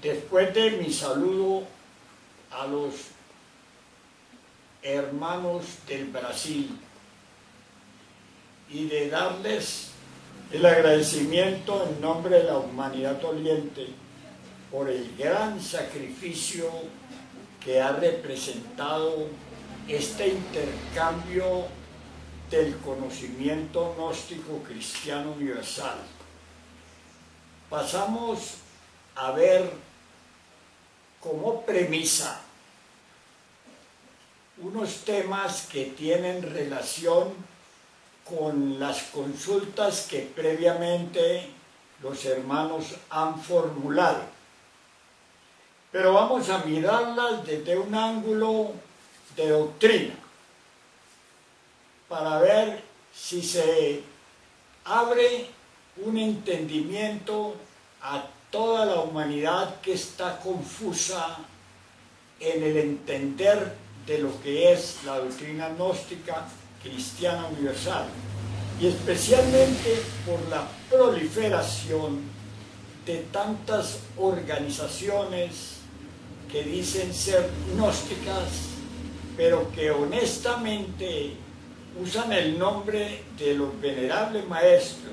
Después de mi saludo a los hermanos del Brasil y de darles el agradecimiento en nombre de la humanidad doliente por el gran sacrificio que ha representado este intercambio del conocimiento gnóstico cristiano universal. Pasamos a ver como premisa unos temas que tienen relación con las consultas que previamente los hermanos han formulado. Pero vamos a mirarlas desde un ángulo de doctrina, para ver si se abre un entendimiento a toda la humanidad que está confusa en el entender de lo que es la doctrina gnóstica cristiana universal, y especialmente por la proliferación de tantas organizaciones que dicen ser gnósticas, pero que honestamente usan el nombre de los venerables maestros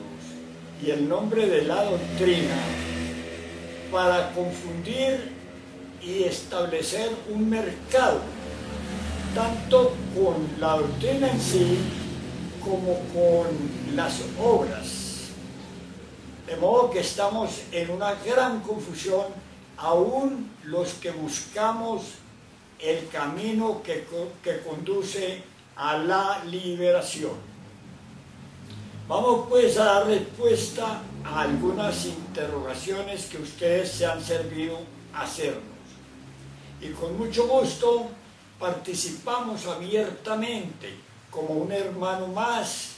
y el nombre de la doctrina para confundir y establecer un mercado, tanto con la doctrina en sí como con las obras. De modo que estamos en una gran confusión, aún los que buscamos el camino que conduce a la liberación. Vamos pues a dar respuesta a algunas interrogaciones que ustedes se han servido hacernos. Y con mucho gusto participamos abiertamente como un hermano más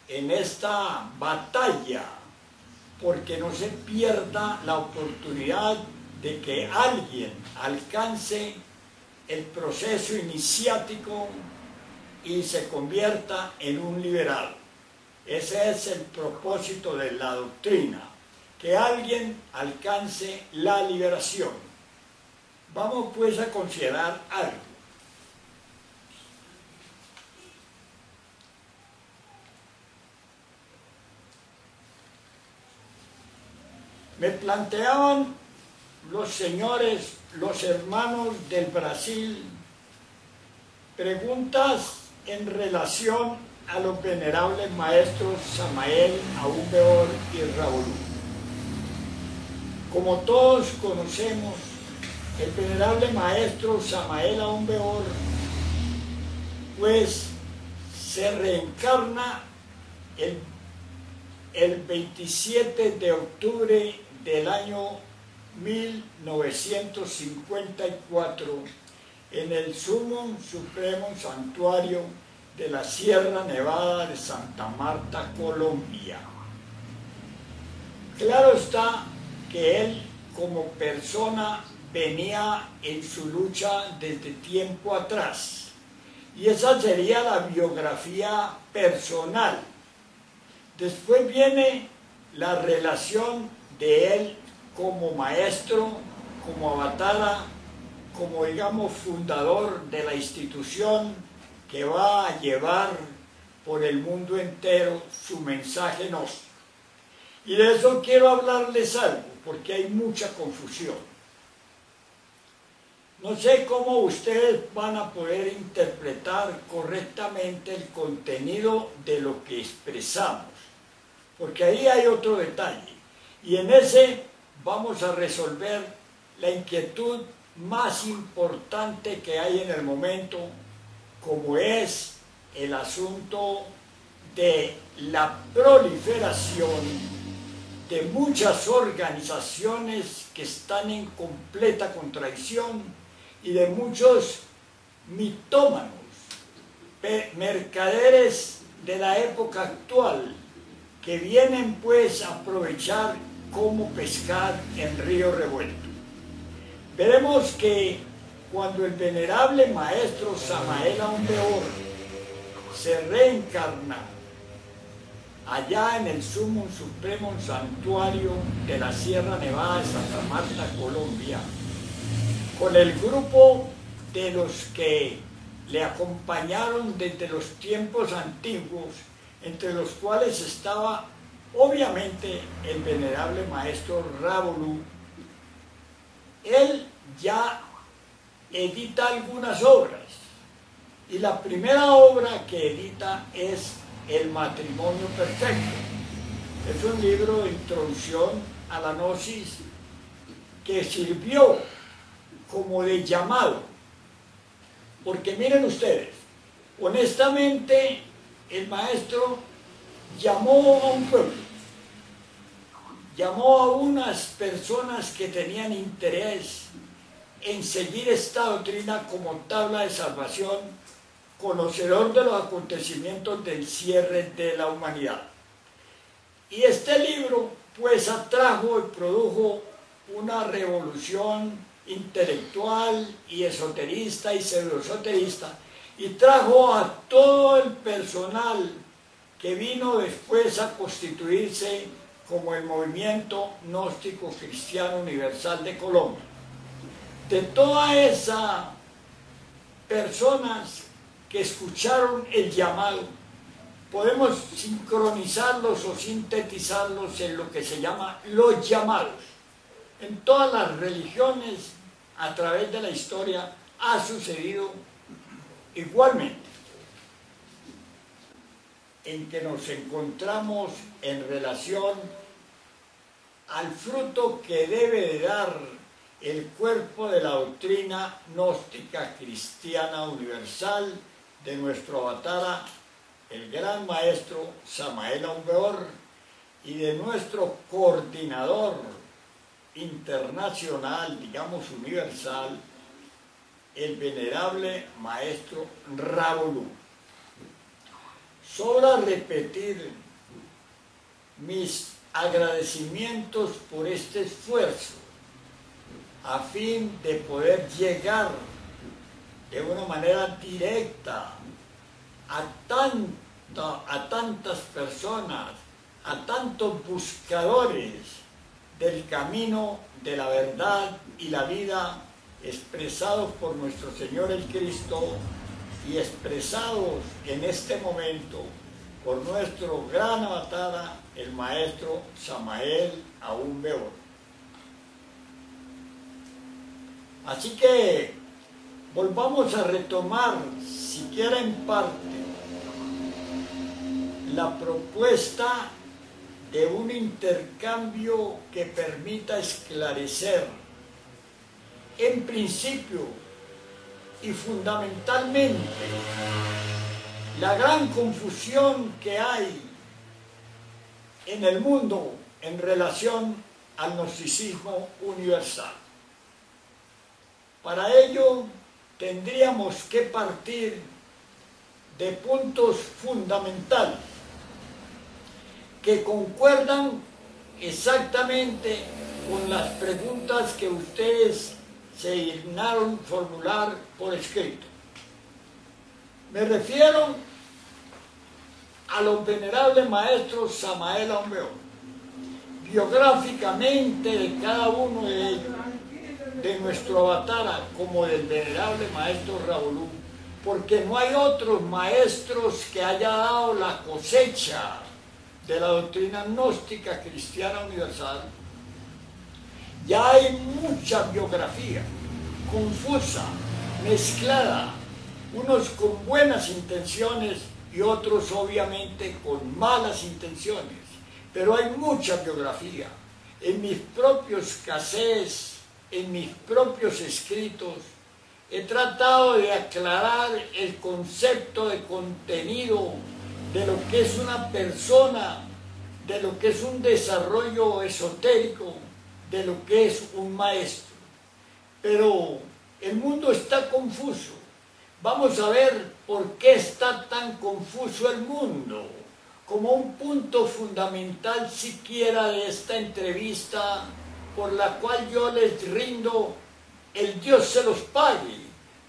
en esta batalla, porque no se pierda la oportunidad de que alguien alcance el proceso iniciático y se convierta en un liberal. Ese es el propósito de la doctrina, que alguien alcance la liberación. Vamos pues a considerar algo. Me planteaban los señores, los hermanos del Brasil, preguntas en relación a los venerables maestros Samael, Aún-Weor y Raúl. Como todos conocemos, el venerable maestro Samael Aún-Weor pues se reencarna el 27 de octubre del año 1954 en el Sumo Supremo Santuario de la Sierra Nevada de Santa Marta, Colombia. Claro está que él como persona venía en su lucha desde tiempo atrás, y esa sería la biografía personal. Después viene la relación de él como maestro, como avatara, como digamos fundador de la institución que va a llevar por el mundo entero su mensaje gnóstico. Y de eso quiero hablarles algo, porque hay mucha confusión. No sé cómo ustedes van a poder interpretar correctamente el contenido de lo que expresamos, porque ahí hay otro detalle, y en ese vamos a resolver la inquietud más importante que hay en el momento, como es el asunto de la proliferación de muchas organizaciones que están en completa contradicción y de muchos mitómanos, mercaderes de la época actual, que vienen pues a aprovechar cómo pescar en río revuelto. Veremos que cuando el venerable maestro Samael Aún-Weor se reencarna allá en el Sumo Supremo Santuario de la Sierra Nevada de Santa Marta, Colombia, con el grupo de los que le acompañaron desde los tiempos antiguos, entre los cuales estaba obviamente el venerable maestro Rábolu. Él ya edita algunas obras, y la primera obra que edita es El matrimonio perfecto. Es un libro de introducción a la gnosis que sirvió como de llamado, porque miren ustedes, honestamente el maestro llamó a un pueblo, llamó a unas personas que tenían interés en seguir esta doctrina como tabla de salvación, conocedor de los acontecimientos del cierre de la humanidad. Y este libro pues atrajo y produjo una revolución intelectual y esoterista y pseudoesoterista, y trajo a todo el personal que vino después a constituirse como el movimiento gnóstico cristiano universal de Colombia. De todas esas personas que escucharon el llamado, podemos sincronizarlos o sintetizarlos en lo que se llama los llamados. En todas las religiones, a través de la historia, ha sucedido igualmente, en que nos encontramos en relación al fruto que debe de dar el cuerpo de la doctrina gnóstica cristiana universal de nuestro avatara, el gran maestro Samael Aun Weor, y de nuestro coordinador internacional, digamos universal, el venerable maestro Rábolu. Sobra repetir mis agradecimientos por este esfuerzo a fin de poder llegar de una manera directa a tantas personas, a tantos buscadores del camino de la verdad y la vida, expresados por nuestro Señor el Cristo y expresados en este momento por nuestro gran avatara, el maestro Samael Aun Weor. Así que volvamos a retomar, siquiera en parte, la propuesta de un intercambio que permita esclarecer, en principio y fundamentalmente, la gran confusión que hay en el mundo en relación al gnosticismo universal. Para ello tendríamos que partir de puntos fundamentales que concuerdan exactamente con las preguntas que ustedes se dignaron formular por escrito. Me refiero a los venerables maestros Samael Aun Weor, biográficamente de cada uno de ellos, de nuestro avatara como del venerable maestro Rábolu, porque no hay otros maestros que haya dado la cosecha de la doctrina gnóstica cristiana universal. Ya hay mucha biografía confusa, mezclada, unos con buenas intenciones y otros obviamente con malas intenciones, pero hay mucha biografía. En mis propios cassettes, en mis propios escritos, he tratado de aclarar el concepto de contenido de lo que es una persona, de lo que es un desarrollo esotérico, de lo que es un maestro. Pero el mundo está confuso. Vamos a ver por qué está tan confuso el mundo, como un punto fundamental siquiera de esta entrevista, por la cual yo les rindo, el Dios se los pague,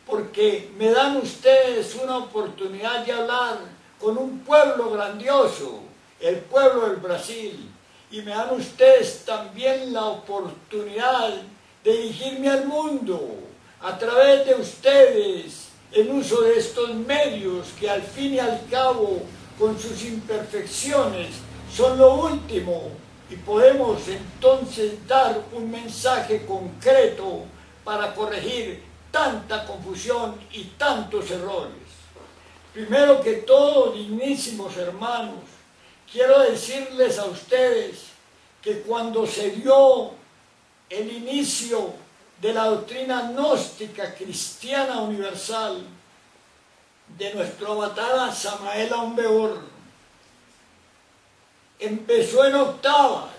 porque me dan ustedes una oportunidad de hablar con un pueblo grandioso el pueblo del Brasil, y me dan ustedes también la oportunidad de dirigirme al mundo a través de ustedes, en uso de estos medios que al fin y al cabo, con sus imperfecciones, son lo último, y podemos entonces dar un mensaje concreto para corregir tanta confusión y tantos errores. Primero que todo, dignísimos hermanos, quiero decirles a ustedes que cuando se dio el inicio de la doctrina gnóstica cristiana universal de nuestro avatar Samael Aun Weor, empezó en octavas,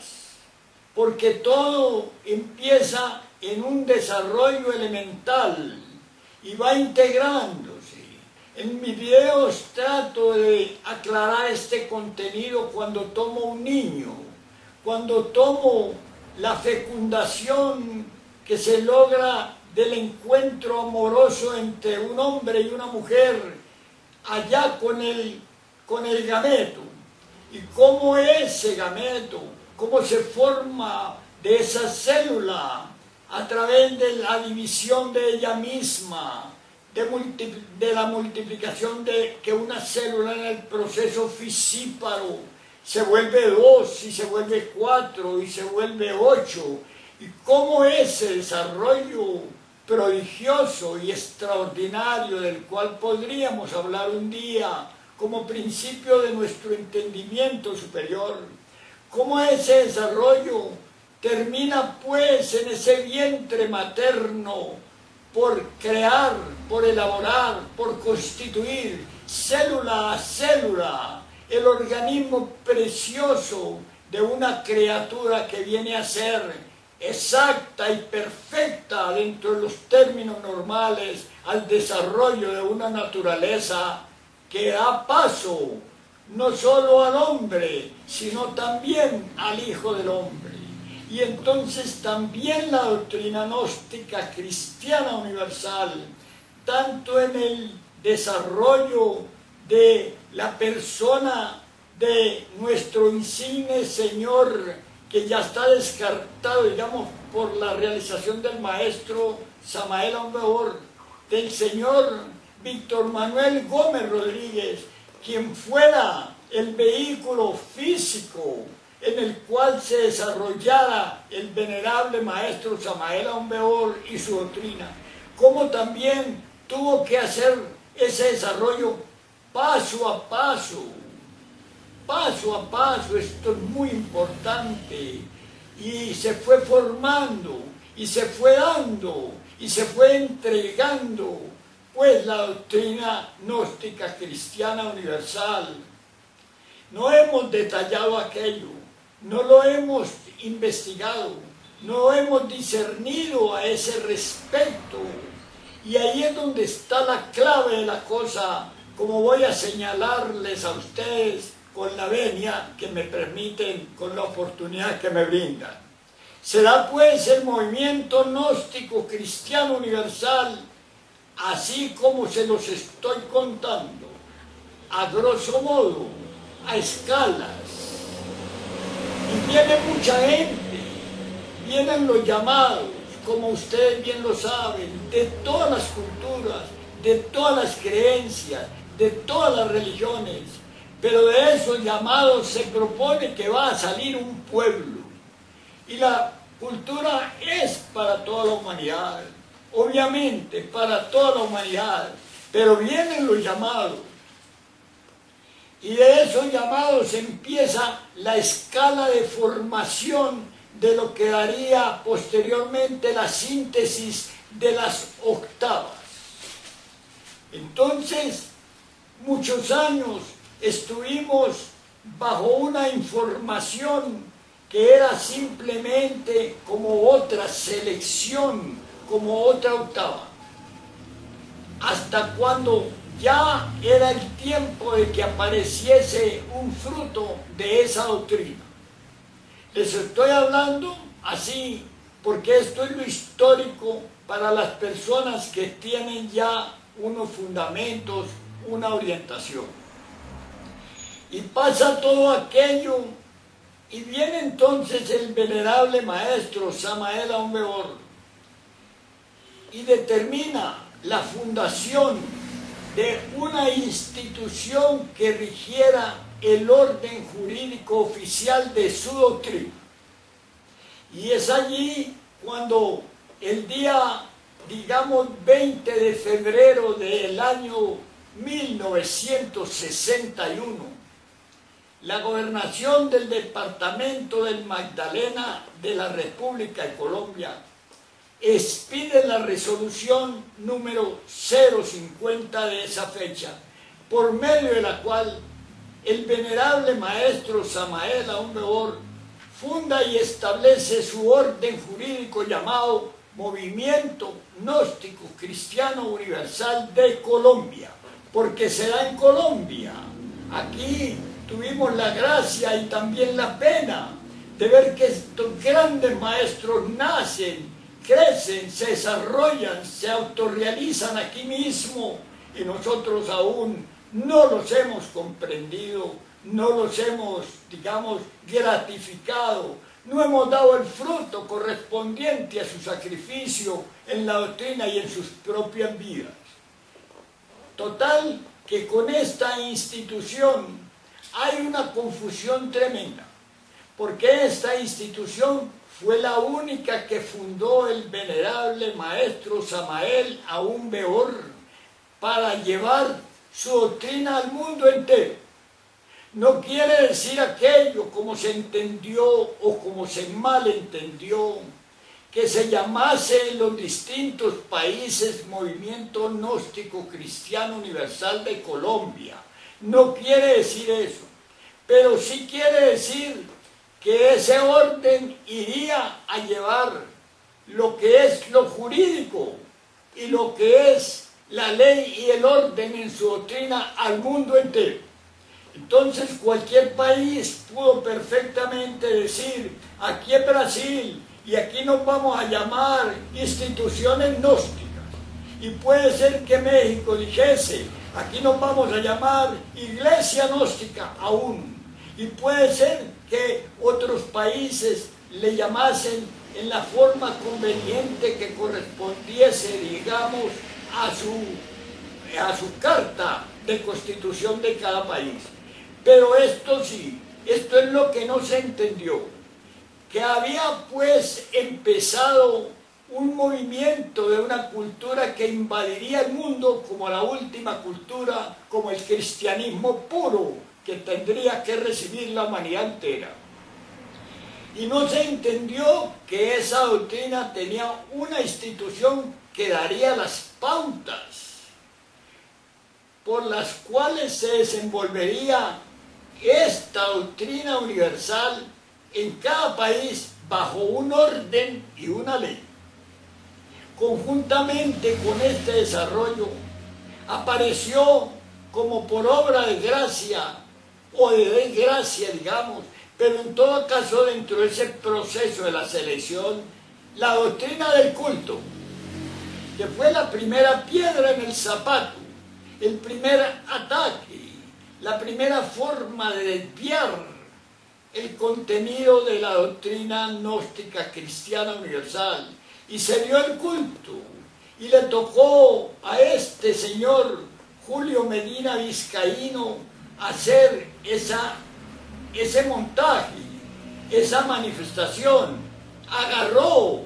porque todo empieza en un desarrollo elemental y va integrándose. En mis videos trato de aclarar este contenido cuando tomo un niño, cuando tomo la fecundación que se logra del encuentro amoroso entre un hombre y una mujer, allá con el gameto, y cómo ese gameto, cómo se forma de esa célula a través de la división de ella misma, de la multiplicación de que una célula en el proceso fisíparo se vuelve 2 y se vuelve 4 y se vuelve 8, y cómo ese desarrollo prodigioso y extraordinario del cual podríamos hablar un día como principio de nuestro entendimiento superior, cómo ese desarrollo termina pues en ese vientre materno por crear, por elaborar, por constituir célula a célula el organismo precioso de una criatura que viene a ser exacta y perfecta dentro de los términos normales al desarrollo de una naturaleza que da paso no solo al hombre, sino también al Hijo del Hombre. Y entonces también la doctrina gnóstica cristiana universal, tanto en el desarrollo de la persona de nuestro insigne Señor, que ya está descartado, digamos, por la realización del maestro Samael Aun Weor, del señor Víctor Manuel Gómez Rodríguez, quien fuera el vehículo físico en el cual se desarrollara el venerable maestro Samael Aun Weor y su doctrina, como también tuvo que hacer ese desarrollo paso a paso, esto es muy importante, y se fue formando, y se fue dando, y se fue entregando, pues la doctrina gnóstica cristiana universal. No hemos detallado aquello, no lo hemos investigado, no hemos discernido a ese respecto, y ahí es donde está la clave de la cosa, como voy a señalarles a ustedes con la venia que me permiten, con la oportunidad que me brindan. Será pues el movimiento gnóstico cristiano universal, así como se los estoy contando, a grosso modo, a escalas. Y viene mucha gente, vienen los llamados, como ustedes bien lo saben, de todas las culturas, de todas las creencias, de todas las religiones, pero de esos llamados se propone que va a salir un pueblo. Y la cultura es para toda la humanidad, obviamente para toda la humanidad, pero vienen los llamados. Y de esos llamados empieza la escala de formación de lo que daría posteriormente la síntesis de las octavas. Entonces, muchos años estuvimos bajo una información que era simplemente como otra selección, como otra octava, hasta cuando ya era el tiempo de que apareciese un fruto de esa doctrina. Les estoy hablando así porque esto es lo histórico para las personas que tienen ya unos fundamentos, una orientación. Y pasa todo aquello, y viene entonces el venerable maestro Samael Aun Weor y determina la fundación de una institución que rigiera el orden jurídico oficial de su doctrina. Y es allí cuando el día, digamos, 20 de febrero del año 1961, la gobernación del departamento del Magdalena de la República de Colombia expide la resolución número 050 de esa fecha, por medio de la cual el venerable maestro Samael Aun Weor funda y establece su orden jurídico llamado Movimiento Gnóstico Cristiano Universal de Colombia, porque se da en Colombia. Aquí tuvimos la gracia y también la pena de ver que estos grandes maestros nacen, crecen, se desarrollan, se autorrealizan aquí mismo, y nosotros aún no los hemos comprendido, no los hemos, digamos, gratificado, no hemos dado el fruto correspondiente a su sacrificio en la doctrina y en sus propias vidas. Total, que con esta institución hay una confusión tremenda, porque esta institución fue la única que fundó el venerable maestro Samael Aun Weor para llevar su doctrina al mundo entero. No quiere decir aquello, como se entendió o como se malentendió, que se llamase en los distintos países Movimiento Gnóstico Cristiano Universal de Colombia. No quiere decir eso, pero sí quiere decir que ese orden iría a llevar lo que es lo jurídico y lo que es la ley y el orden en su doctrina al mundo entero. Entonces cualquier país pudo perfectamente decir, aquí es Brasil y aquí nos vamos a llamar instituciones gnósticas. Y puede ser que México dijese, aquí nos vamos a llamar iglesia gnóstica aún. Y puede ser que otros países le llamasen en la forma conveniente que correspondiese, digamos, a su carta de constitución de cada país. Pero esto sí, esto es lo que no se entendió, que había pues empezado un movimiento de una cultura que invadiría el mundo como la última cultura, como el cristianismo puro, que tendría que recibir la humanidad entera. Y no se entendió que esa doctrina tenía una institución que daría las pautas por las cuales se desenvolvería esta doctrina universal en cada país bajo un orden y una ley. Conjuntamente con este desarrollo apareció como por obra de gracia o de desgracia, digamos, pero en todo caso dentro de ese proceso de la selección, la doctrina del culto, que fue la primera piedra en el zapato, el primer ataque, la primera forma de desviar el contenido de la doctrina gnóstica cristiana universal, y se dio el culto, y le tocó a este señor Julio Medina Vizcaíno hacer ese montaje, esa manifestación. Agarró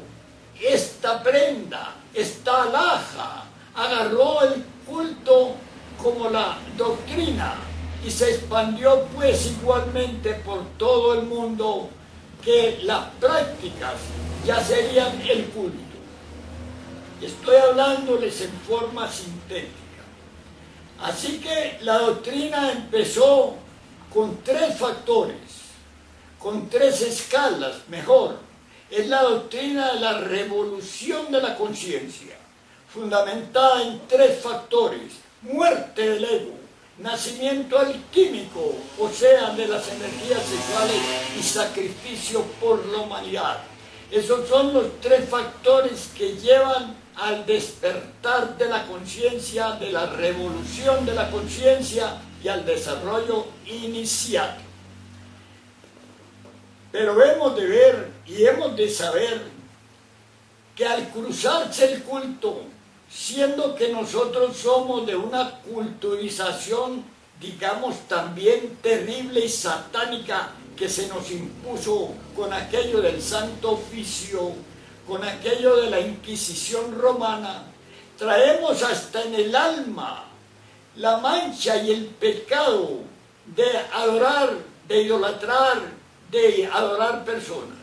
esta prenda, esta alhaja, agarró el culto como la doctrina y se expandió pues igualmente por todo el mundo, que las prácticas ya serían el culto. Estoy hablándoles en forma sintética. Así que la doctrina empezó con tres factores, con tres escalas, mejor. Es la doctrina de la revolución de la conciencia, fundamentada en tres factores: muerte del ego, nacimiento alquímico, o sea, de las energías sexuales, y sacrificio por la humanidad. Esos son los tres factores que llevan al despertar de la conciencia, de la revolución de la conciencia, y al desarrollo iniciático. Pero hemos de ver y hemos de saber que al cruzarse el culto, siendo que nosotros somos de una culturización, digamos, también terrible y satánica, que se nos impuso con aquello del Santo Oficio, con aquello de la Inquisición romana, traemos hasta en el alma la mancha y el pecado de adorar, de idolatrar, de adorar personas.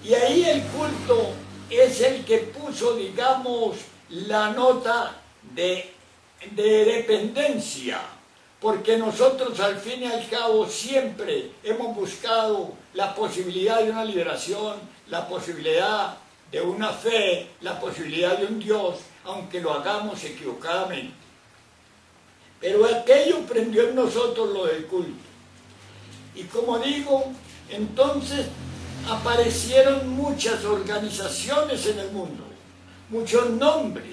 Y ahí el culto es el que puso, digamos, la nota de dependencia, porque nosotros al fin y al cabo siempre hemos buscado la posibilidad de una liberación, la posibilidad de una fe, la posibilidad de un Dios, aunque lo hagamos equivocadamente. Pero aquello prendió en nosotros lo del culto. Y como digo, entonces aparecieron muchas organizaciones en el mundo, muchos nombres,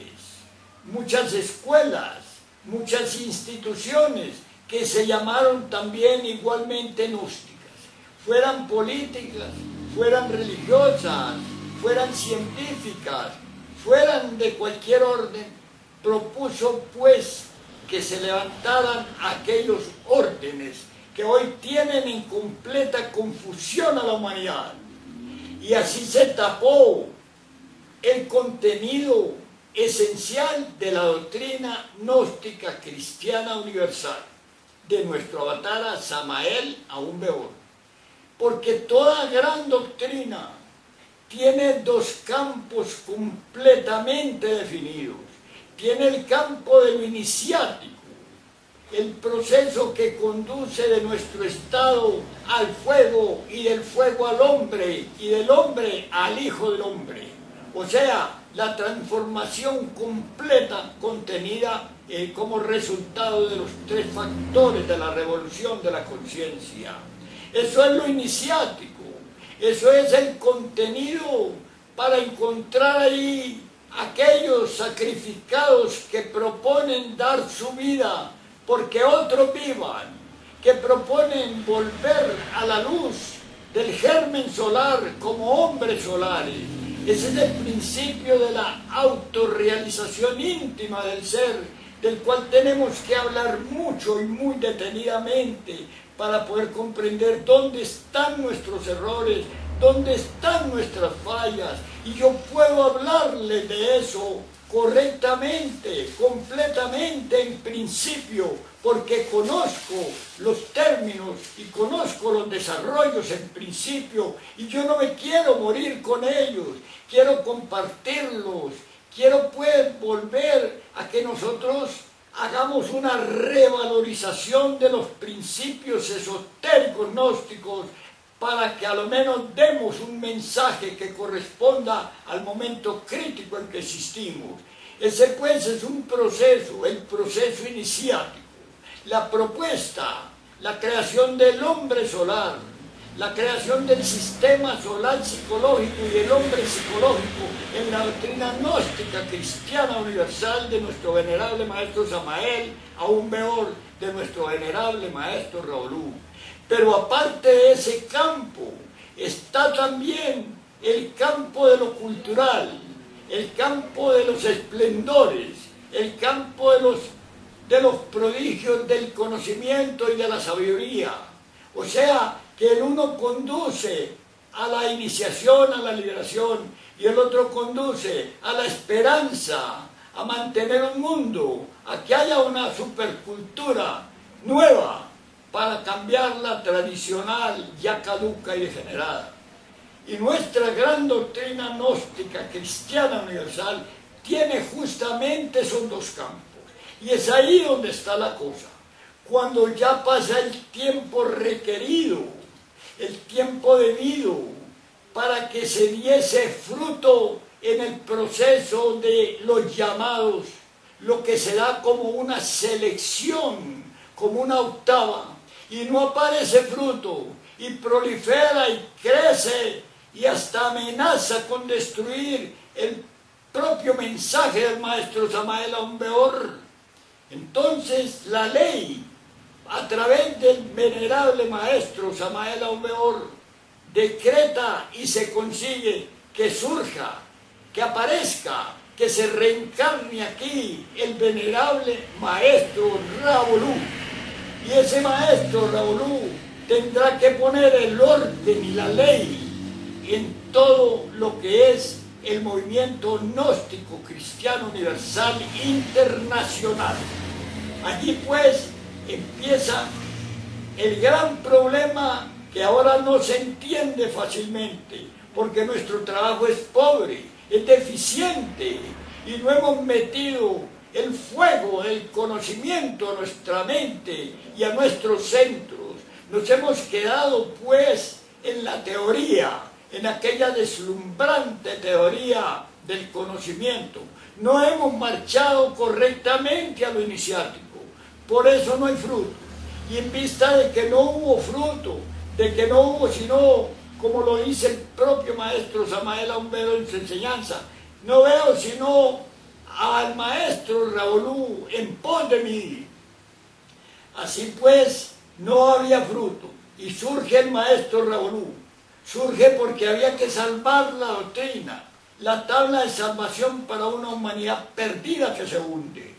muchas escuelas, muchas instituciones que se llamaron también igualmente gnósticas, fueran políticas, fueran religiosas, fueran científicas, fueran de cualquier orden. Propuso pues que se levantaran aquellos órdenes que hoy tienen en completa confusión a la humanidad. Y así se tapó el contenido esencial de la doctrina gnóstica cristiana universal, de nuestro avatara Samael Aún Weor. Porque toda gran doctrina tiene dos campos completamente definidos. Tiene el campo de lo iniciático, el proceso que conduce de nuestro estado al fuego y del fuego al hombre y del hombre al Hijo del Hombre. O sea, la transformación completa contenida como resultado de los tres factores de la revolución de la conciencia. Eso es lo iniciático, eso es el contenido para encontrar ahí aquellos sacrificados que proponen dar su vida porque otros vivan, que proponen volver a la luz del germen solar como hombres solares. Ese es el principio de la autorrealización íntima del ser, del cual tenemos que hablar mucho y muy detenidamente para poder comprender dónde están nuestros errores, dónde están nuestras fallas. Y yo puedo hablarles de eso correctamente, completamente en principio, porque conozco los términos y conozco los desarrollos en principio, y yo no me quiero morir con ellos, quiero compartirlos, quiero pues volver a que nosotros hagamos una revalorización de los principios esotéricos gnósticos, para que a lo menos demos un mensaje que corresponda al momento crítico en que existimos. Ese pues es un proceso, el proceso iniciático, la propuesta, la creación del hombre solar, la creación del sistema solar psicológico y el hombre psicológico en la doctrina gnóstica cristiana universal de nuestro venerable maestro Samael Aún Weor, de nuestro venerable maestro Raulú. Pero aparte de ese campo, está también el campo de lo cultural, el campo de los esplendores, el campo de los prodigios del conocimiento y de la sabiduría. O sea, que el uno conduce a la iniciación, a la liberación, y el otro conduce a la esperanza, a mantener un mundo, a que haya una supercultura nueva, para cambiar la tradicional ya caduca y degenerada. Y nuestra gran doctrina gnóstica cristiana universal tiene justamente esos dos campos. Y es ahí donde está la cosa. Cuando ya pasa el tiempo requerido, el tiempo debido, para que se diese fruto en el proceso de los llamados, lo que se da como una selección, como una octava, y no aparece fruto, y prolifera y crece, y hasta amenaza con destruir el propio mensaje del maestro Samael Aún Weor. Entonces la ley a través del venerable maestro Samael Aun Weor, decreta y se consigue que surja, que aparezca, que se reencarne aquí el venerable maestro Ravolú. Y ese maestro Ravolú tendrá que poner el orden y la ley en todo lo que es el movimiento gnóstico cristiano universal internacional. Allí pues empieza el gran problema que ahora no se entiende fácilmente, porque nuestro trabajo es pobre, es deficiente, y no hemos metido el fuego del conocimiento a nuestra mente y a nuestros centros. Nos hemos quedado pues en la teoría, en aquella deslumbrante teoría del conocimiento. No hemos marchado correctamente a lo iniciático, por eso no hay fruto. Y en vista de que no hubo fruto, de que no hubo sino, como lo dice el propio maestro Samael Aun Weor en su enseñanza, no veo sino al maestro Ravolú en pos de mí. Así pues, no había fruto, y surge el maestro Ravolú. Surge porque había que salvar la doctrina, la tabla de salvación para una humanidad perdida que se hunde.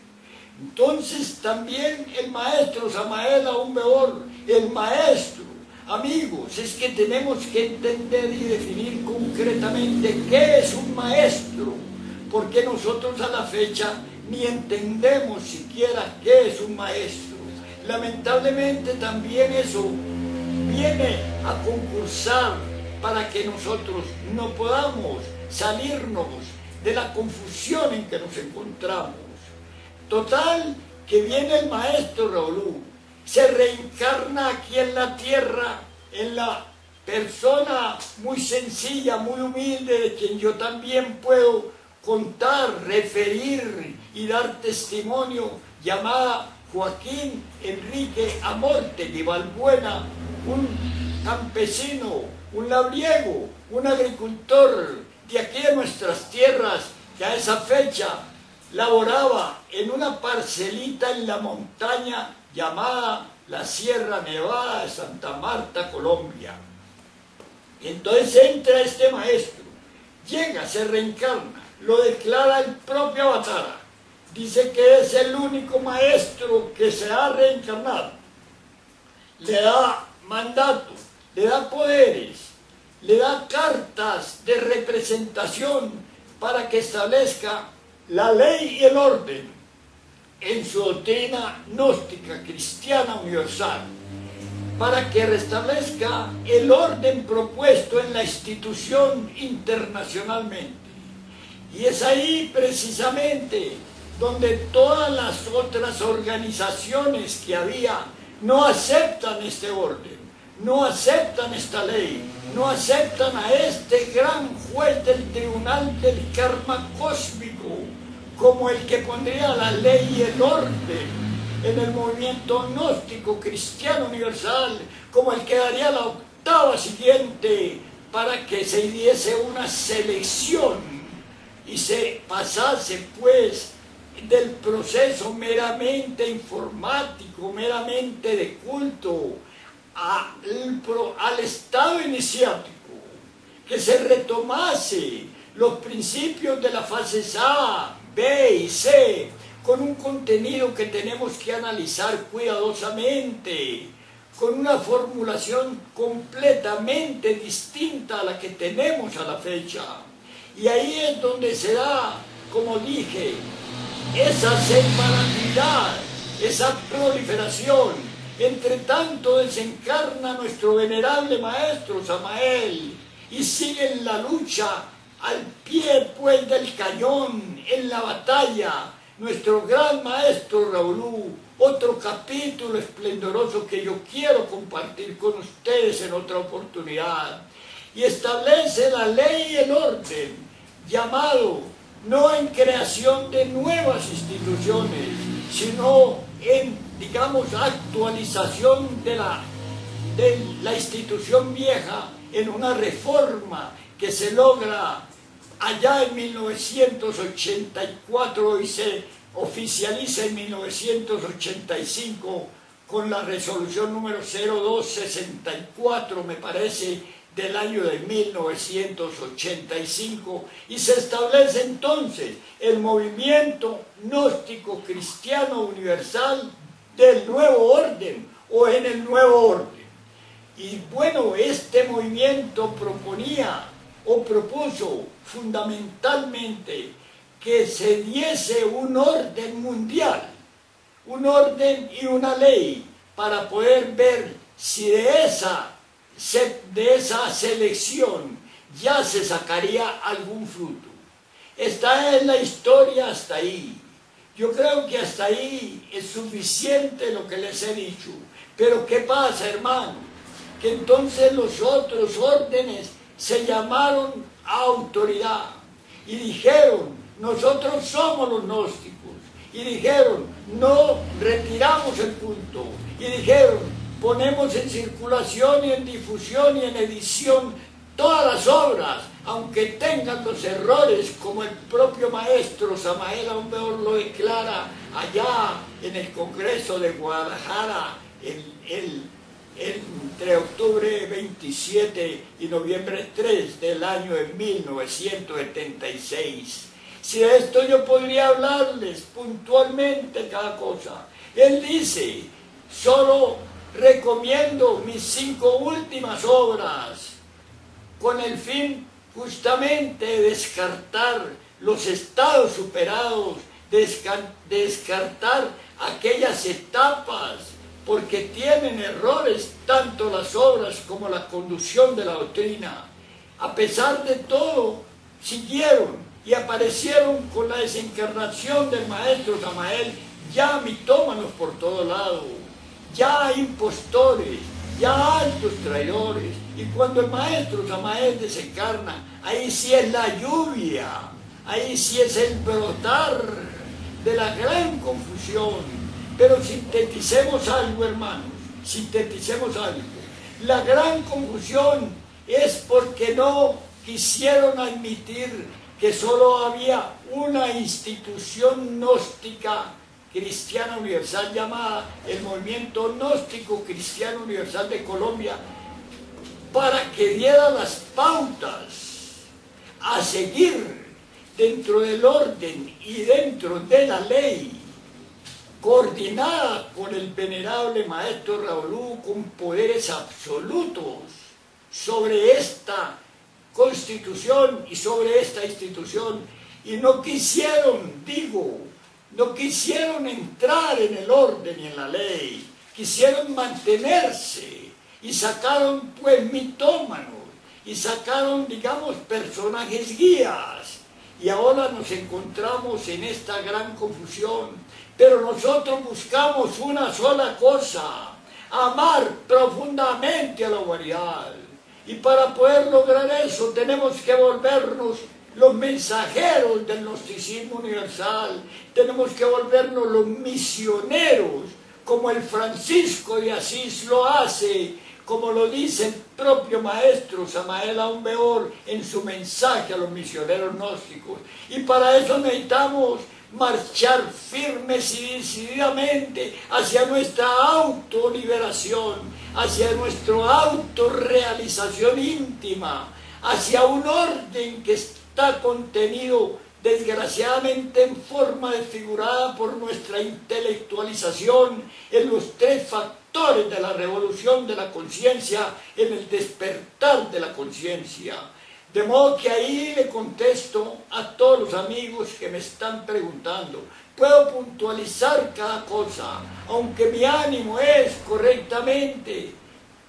Entonces también el maestro Samael Aun Weor, el maestro, amigos, es que tenemos que entender y definir concretamente qué es un maestro, porque nosotros a la fecha ni entendemos siquiera qué es un maestro. Lamentablemente también eso viene a concursar para que nosotros no podamos salirnos de la confusión en que nos encontramos. Total, que viene el maestro Ravolú, se reencarna aquí en la tierra, en la persona muy sencilla, muy humilde, de quien yo también puedo contar, referir y dar testimonio, llamada Joaquín Enrique Amortegui Balbuena, un campesino, un labriego, un agricultor de aquí de nuestras tierras, que a esa fecha laboraba en una parcelita en la montaña llamada la Sierra Nevada de Santa Marta, Colombia. Entonces entra este maestro, llega, se reencarna, lo declara el propio Avatara, dice que es el único maestro que se ha reencarnado, le da mandato, le da poderes, le da cartas de representación para que establezca la ley y el orden en su doctrina gnóstica cristiana universal, para que restablezca el orden propuesto en la institución internacionalmente. Y es ahí precisamente donde todas las otras organizaciones que había no aceptan este orden, no aceptan esta ley, no aceptan a este gran juez del tribunal del karma cósmico como el que pondría la ley y el orden en el movimiento gnóstico cristiano universal, como el que daría la octava siguiente para que se diese una selección y se pasase pues del proceso meramente informático, meramente de culto, al estado iniciático, que se retomase los principios de las fases A, B y C, con un contenido que tenemos que analizar cuidadosamente, con una formulación completamente distinta a la que tenemos a la fecha. Y ahí es donde se da, como dije, esa separatividad, esa proliferación. Entre tanto desencarna nuestro venerable maestro Samael y sigue en la lucha al pie pues del cañón, en la batalla, nuestro gran maestro Ravolú. Otro capítulo esplendoroso que yo quiero compartir con ustedes en otra oportunidad, y establece la ley y el orden, llamado no en creación de nuevas instituciones, sino en, digamos, actualización de la institución vieja, en una reforma que se logra allá en 1984 y se oficializa en 1985 con la resolución número 0264, me parece, del año de 1985, y se establece entonces el movimiento gnóstico cristiano universal del nuevo orden o en el nuevo orden. Y bueno, este movimiento proponía o propuso fundamentalmente que se diese un orden mundial, un orden y una ley para poder ver si de esa selección ya se sacaría algún fruto. Está en la historia hasta ahí. Yo creo que hasta ahí es suficiente lo que les he dicho. Pero ¿qué pasa, hermano? Que entonces los otros órdenes se llamaron a autoridad y dijeron, nosotros somos los gnósticos. Y dijeron, no retiramos el culto. Y dijeron, ponemos en circulación y en difusión y en edición todas las obras, aunque tengan los errores, como el propio maestro Samael Aún Weor lo declara allá en el Congreso de Guadalajara entre octubre 27 y noviembre 3 del año de 1976. Si de esto yo podría hablarles puntualmente cada cosa. Él dice, solo recomiendo mis 5 últimas obras con el fin justamente de descartar los estados superados, descartar aquellas etapas, porque tienen errores tanto las obras como la conducción de la doctrina. A pesar de todo, siguieron y aparecieron con la desencarnación del maestro Samael ya mitómanos por todo lado, ya impostores, ya altos traidores. Y cuando el maestro Samael desencarna, ahí sí es la lluvia, ahí sí es el brotar de la gran confusión. Pero sinteticemos algo, hermanos, sinteticemos algo. La gran confusión es porque no quisieron admitir que solo había una institución gnóstica cristiana universal llamada el Movimiento Gnóstico Cristiano Universal de Colombia, para que diera las pautas a seguir dentro del orden y dentro de la ley, coordinada con el venerable maestro Raulú, con poderes absolutos sobre esta constitución y sobre esta institución. Y no quisieron, no quisieron entrar en el orden y en la ley, quisieron mantenerse y sacaron pues mitómanos y sacaron, digamos, personajes guías, y ahora nos encontramos en esta gran confusión. Pero nosotros buscamos una sola cosa: amar profundamente a la humanidad, y para poder lograr eso tenemos que volvernos los mensajeros del gnosticismo universal, tenemos que volvernos los misioneros, como el Francisco de Asís lo hace, como lo dice el propio maestro Samael Aún Weor en su mensaje a los misioneros gnósticos. Y para eso necesitamos marchar firmes y decididamente hacia nuestra autoliberación, hacia nuestra autorrealización íntima, hacia un orden que está contenido desgraciadamente en forma desfigurada por nuestra intelectualización en los 3 factores de la revolución de la conciencia, en el despertar de la conciencia. De modo que ahí le contesto a todos los amigos que me están preguntando. Puedo puntualizar cada cosa, aunque mi ánimo es correctamente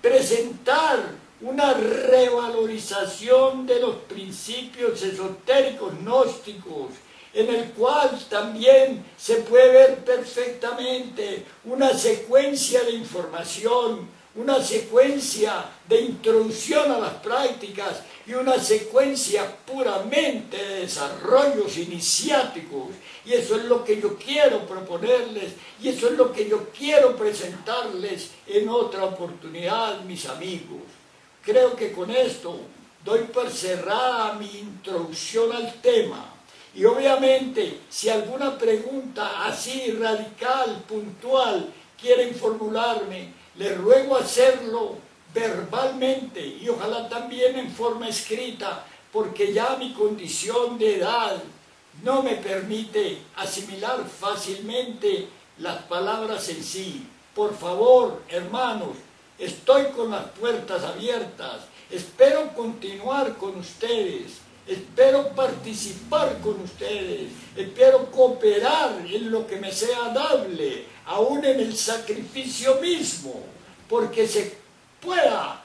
presentar una revalorización de los principios esotéricos gnósticos, en el cual también se puede ver perfectamente una secuencia de información, una secuencia de introducción a las prácticas y una secuencia puramente de desarrollos iniciáticos. Y eso es lo que yo quiero proponerles, y eso es lo que yo quiero presentarles en otra oportunidad, mis amigos. Creo que con esto doy por cerrada mi introducción al tema. Y obviamente, si alguna pregunta así radical, puntual, quieren formularme, les ruego hacerlo verbalmente y ojalá también en forma escrita, porque ya mi condición de edad no me permite asimilar fácilmente las palabras en sí. Por favor, hermanos, estoy con las puertas abiertas, espero continuar con ustedes, espero participar con ustedes, espero cooperar en lo que me sea dable, aún en el sacrificio mismo, porque se pueda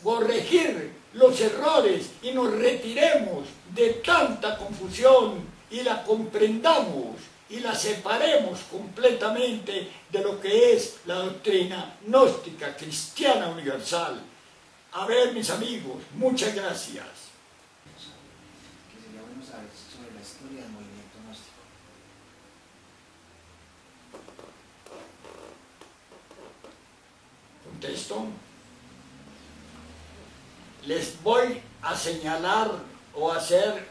corregir los errores y nos retiremos de tanta confusión y la comprendamos y la separemos completamente de lo que es la doctrina gnóstica cristiana universal. A ver, mis amigos, muchas gracias. Que sería bueno saber sobre la historia del movimiento gnóstico. Contesto. Les voy a señalar o hacer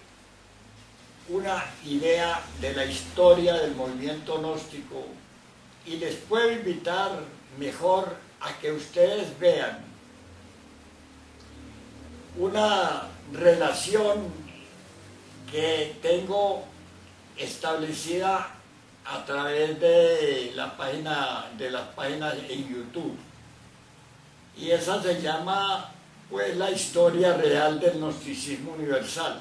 una idea de la historia del movimiento gnóstico y les puedo invitar mejor a que ustedes vean una relación que tengo establecida a través de las páginas en YouTube, y esa se llama pues la historia real del gnosticismo universal.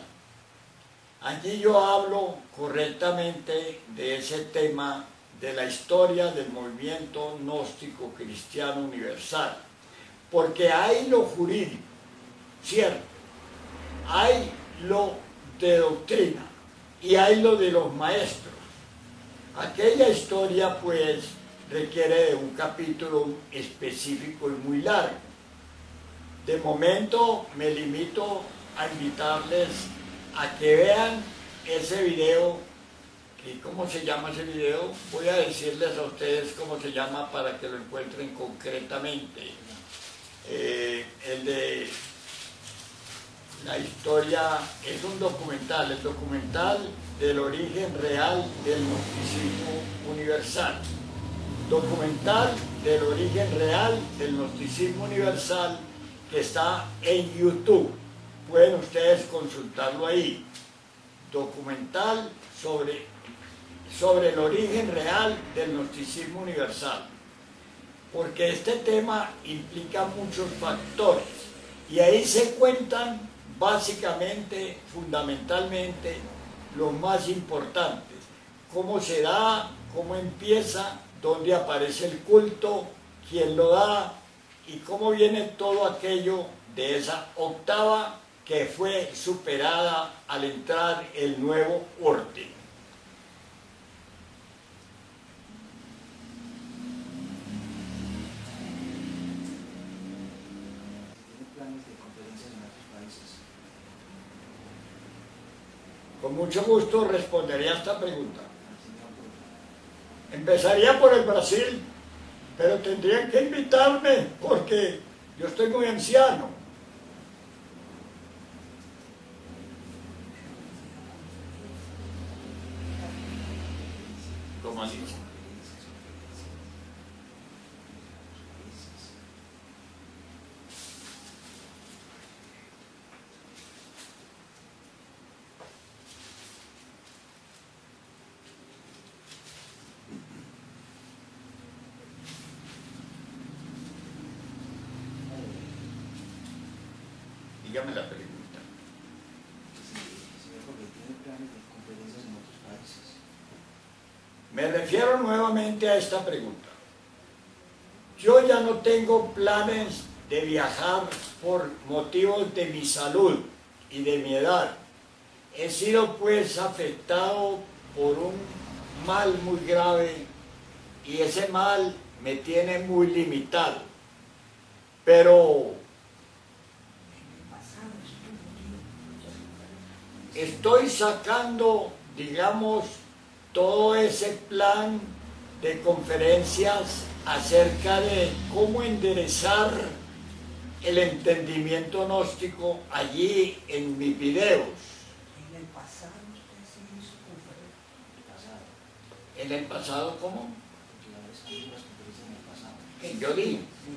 Allí yo hablo correctamente de ese tema de la historia del movimiento gnóstico cristiano universal, porque hay lo jurídico, cierto, hay lo de doctrina y hay lo de los maestros. Aquella historia pues requiere de un capítulo específico y muy largo. De momento me limito a invitarles a que vean ese video. ¿Y cómo se llama ese video? Voy a decirles a ustedes cómo se llama para que lo encuentren concretamente. El de la historia es un documental, el documental del origen real del gnosticismo universal. Documental del origen real del gnosticismo universal, que está en YouTube. Pueden ustedes consultarlo ahí. Documental sobre el origen real del gnosticismo universal. Porque este tema implica muchos factores y ahí se cuentan básicamente, fundamentalmente, los más importantes. Cómo se da, cómo empieza, dónde aparece el culto, quién lo da y cómo viene todo aquello de esa octava que fue superada al entrar el nuevo orden. ¿Tiene planes de conferencias en otros países? Con mucho gusto respondería a esta pregunta. Empezaría por el Brasil, pero tendrían que invitarme porque yo estoy muy anciano. ¿Cómo así? Dígame la pregunta. Señor Jorge, ¿tiene planes de conferencias en otros países? Me refiero nuevamente a esta pregunta. Yo ya no tengo planes de viajar por motivos de mi salud y de mi edad. He sido pues afectado por un mal muy grave y ese mal me tiene muy limitado. Pero estoy sacando, digamos, todo ese plan de conferencias acerca de cómo enderezar el entendimiento gnóstico allí en mis videos. En el pasado usted sí hizo conferencia. ¿En el pasado cómo? motivadores antiguas que utilizan en el pasado. Yo digo. Sí,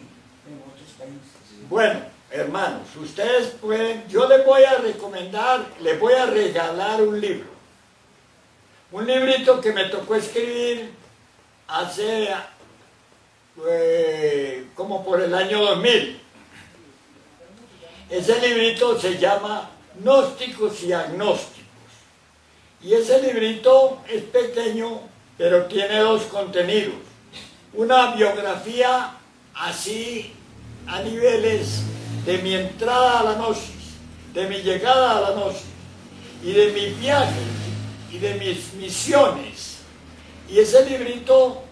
en otros países. Sí. Bueno, hermanos, ustedes pueden, yo les voy a recomendar, les voy a regalar un libro. Un librito que me tocó escribir hace como por el año 2000. Ese librito se llama Gnósticos y Agnósticos. Y ese librito es pequeño, pero tiene dos contenidos. Una biografía así a niveles de mi entrada a la gnosis, de mi llegada a la gnosis, y de mis viajes, y de mis misiones. Y ese librito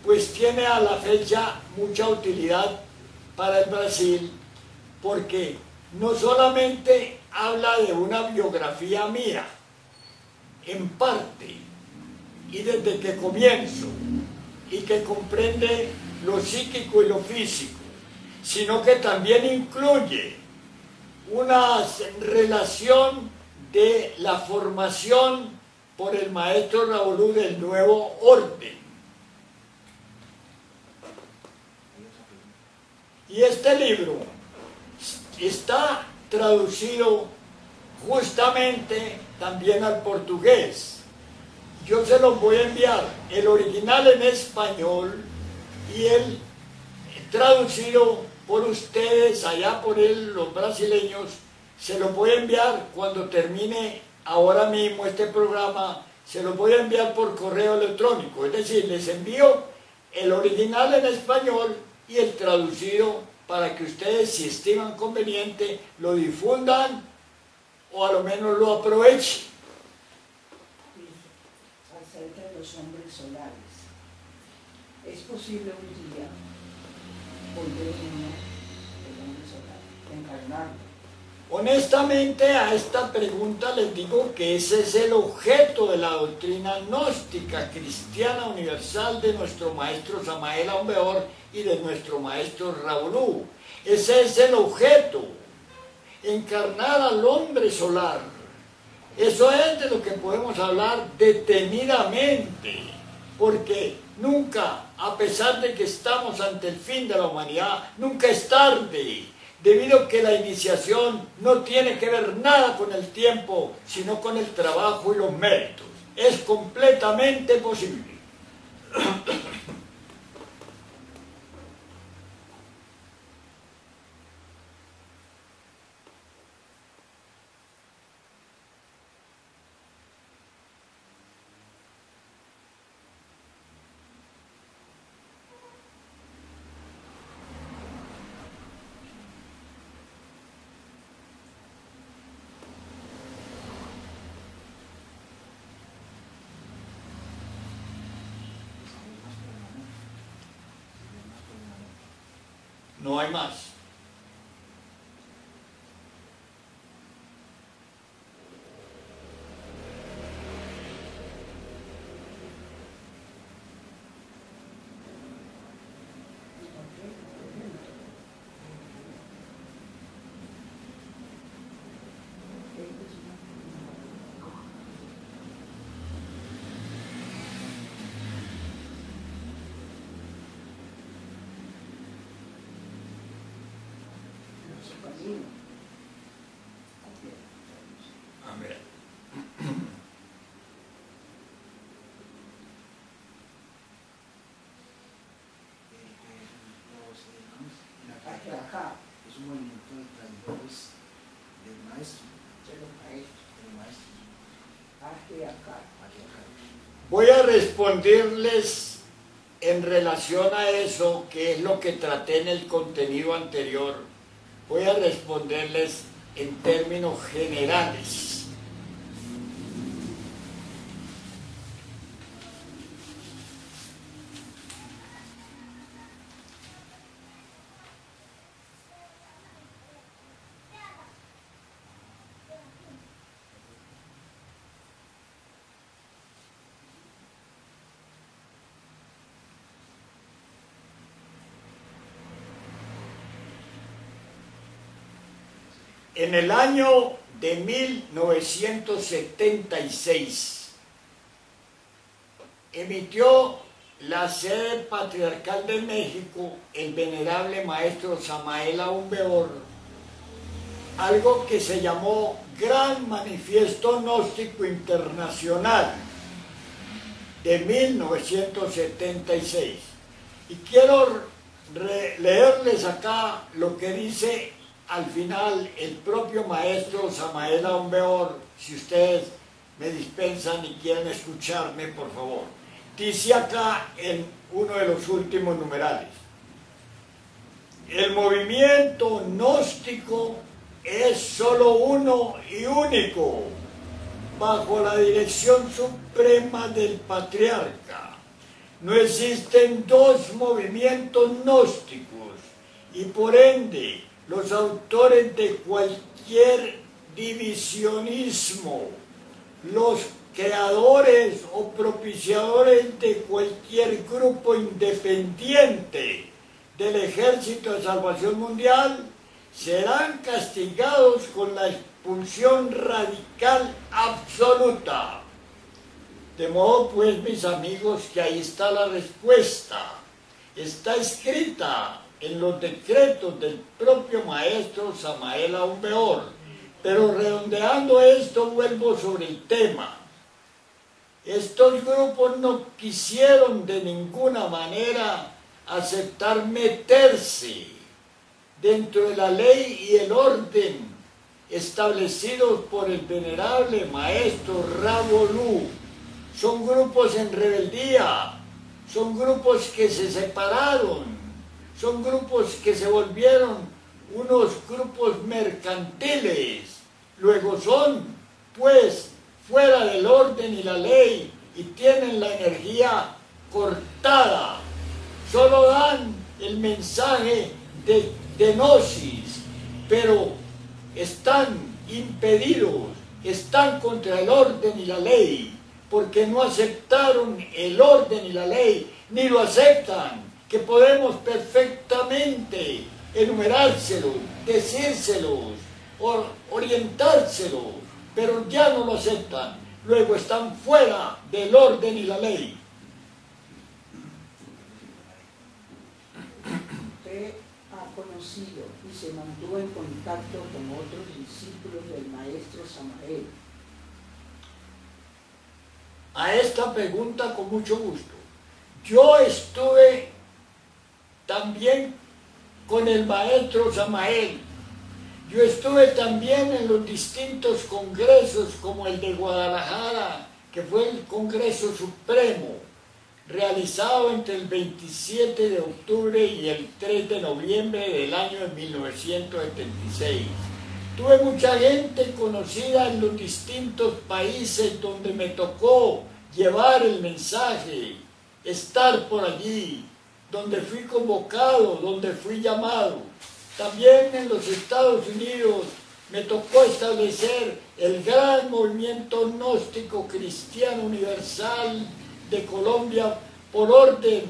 pues tiene a la fecha mucha utilidad para el Brasil, porque no solamente habla de una biografía mía, en parte, y desde que comienzo, y que comprende lo psíquico y lo físico, sino que también incluye una relación de la formación por el maestro Raúl del nuevo orden. Y este libro está traducido justamente también al portugués. Yo se los voy a enviar, el original en español y el traducido por ustedes, allá por los brasileños, se los voy a enviar cuando termine ahora mismo este programa, se los voy a enviar por correo electrónico, es decir, les envío el original en español y el traducido para que ustedes, si estiman conveniente, lo difundan o a lo menos lo aprovechen. Acerca de los hombres solares, ¿es posible un día volver uno el hombre solar, encarnarlo? Honestamente, a esta pregunta les digo que ese es el objeto de la doctrina gnóstica cristiana universal de nuestro maestro Samael Aun Weor y de nuestro maestro Raúl. Ese es el objeto, encarnar al hombre solar. Eso es de lo que podemos hablar detenidamente, porque nunca, a pesar de que estamos ante el fin de la humanidad, nunca es tarde, debido a que la iniciación no tiene que ver nada con el tiempo, sino con el trabajo y los méritos. Es completamente posible. No hay más. Amén. Hacia acá, Es un movimiento de traidores del maestro, de los maestros, del maestro, hacia acá. hacia acá. Voy a responderles en relación a eso, que es lo que traté en el contenido anterior. Voy a responderles en términos generales. En el año de 1976 emitió la sede patriarcal de México, el venerable maestro Samael Aún Weor, algo que se llamó Gran Manifiesto Gnóstico Internacional de 1976. Y quiero leerles acá lo que dice al final el propio maestro Samael Aún Weor, si ustedes me dispensan y quieren escucharme, por favor. Dice acá en uno de los últimos numerales: el movimiento gnóstico es solo uno y único, bajo la dirección suprema del patriarca. No existen dos movimientos gnósticos y por ende los autores de cualquier divisionismo, los creadores o propiciadores de cualquier grupo independiente del Ejército de Salvación Mundial serán castigados con la expulsión radical absoluta. De modo pues, mis amigos, que ahí está la respuesta. Está escrita en los decretos del propio maestro Samael Aún Weor. Pero redondeando esto, vuelvo sobre el tema. Estos grupos no quisieron de ninguna manera aceptar meterse dentro de la ley y el orden establecidos por el venerable maestro Ravolú. Son grupos en rebeldía, son grupos que se separaron, son grupos que se volvieron unos grupos mercantiles. Luego son, pues, fuera del orden y la ley y tienen la energía cortada. Solo dan el mensaje de gnosis, pero están impedidos, están contra el orden y la ley, porque no aceptaron el orden y la ley, ni lo aceptan, que podemos perfectamente enumerárselos, decírselos, orientárselos, pero ya no lo aceptan. Luego están fuera del orden y la ley. Usted ha conocido y se mantuvo en contacto con otros discípulos del maestro Samael. A esta pregunta con mucho gusto. Yo estuve también con el maestro Samael. Yo estuve también en los distintos congresos como el de Guadalajara, que fue el Congreso Supremo, realizado entre el 27 de octubre y el 3 de noviembre del año de 1976. Tuve mucha gente conocida en los distintos países donde me tocó llevar el mensaje, estar por allí, donde fui convocado, donde fui llamado. También en los Estados Unidos me tocó establecer el gran movimiento gnóstico cristiano universal de Colombia por orden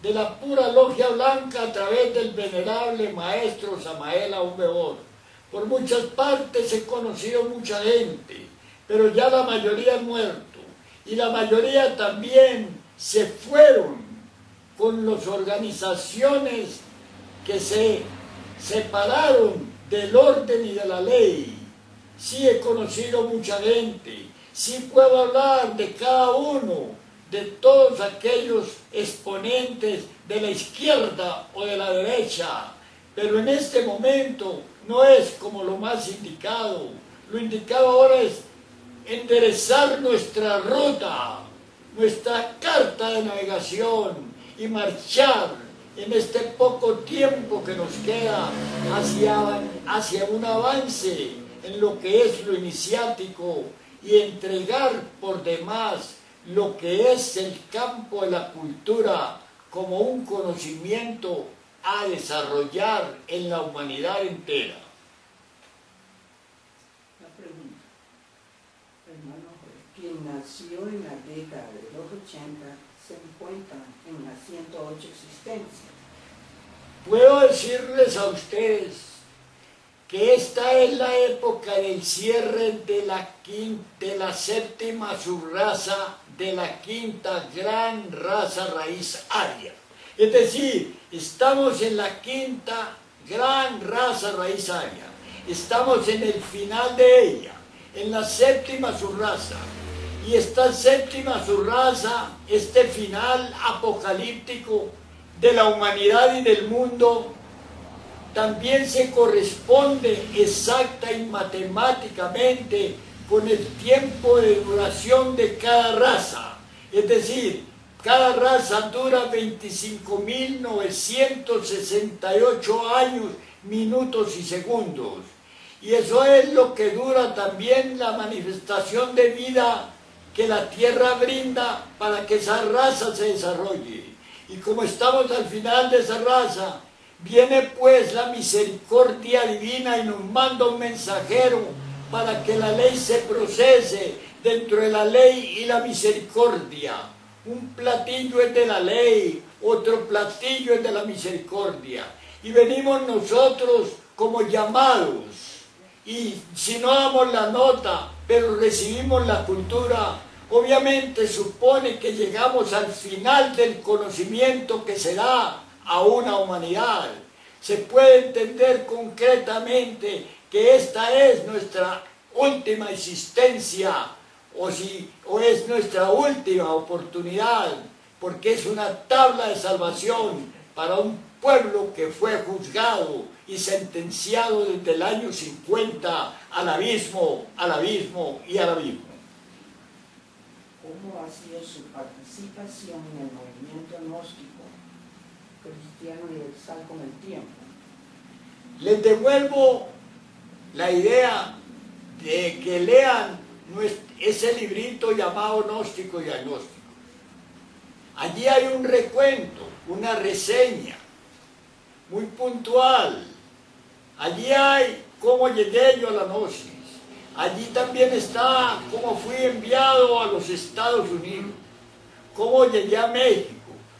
de la pura logia blanca a través del venerable maestro Samael Aún Weor. Por muchas partes he conocido mucha gente, pero ya la mayoría han muerto y la mayoría también se fueron con las organizaciones que se separaron del orden y de la ley. Sí he conocido mucha gente, sí puedo hablar de cada uno, de todos aquellos exponentes de la izquierda o de la derecha, pero en este momento no es como lo más indicado. Lo indicado ahora es enderezar nuestra ruta, nuestra carta de navegación y marchar en este poco tiempo que nos queda hacia un avance en lo que es lo iniciático y entregar por demás lo que es el campo de la cultura como un conocimiento a desarrollar en la humanidad entera. La pregunta, hermano Jorge, quien nació en la década de los 80 se encuentra en la 108 existencia. Puedo decirles a ustedes que esta es la época del cierre de la séptima subraza de la quinta gran raza raíz aria. Es decir, estamos en la quinta gran raza raíz aria. Estamos en el final de ella, en la séptima subraza. Y esta séptima subraza, este final apocalíptico de la humanidad y del mundo, también se corresponde exacta y matemáticamente con el tiempo de duración de cada raza. Es decir, cada raza dura 25.968 años, minutos y segundos. Y eso es lo que dura también la manifestación de vida que la Tierra brinda para que esa raza se desarrolle. Y como estamos al final de esa raza, viene pues la misericordia divina y nos manda un mensajero para que la ley se procese dentro de la ley y la misericordia. Un platillo es de la ley, otro platillo es de la misericordia. Y venimos nosotros como llamados. Y si no damos la nota, pero recibimos la cultura, obviamente supone que llegamos al final del conocimiento que se da a una humanidad. Se puede entender concretamente que esta es nuestra última existencia o es nuestra última oportunidad, porque es una tabla de salvación para un pueblo que fue juzgado y sentenciado desde el año 50 al abismo, al abismo y al abismo. ¿Cómo ha sido su participación en el movimiento gnóstico cristiano universal con el tiempo? Les devuelvo la idea de que lean ese librito llamado Gnóstico y Agnóstico. Allí hay un recuento, una reseña muy puntual. Allí hay cómo llegué yo a la gnosis. Allí también está cómo fui enviado a los Estados Unidos, cómo llegué a México,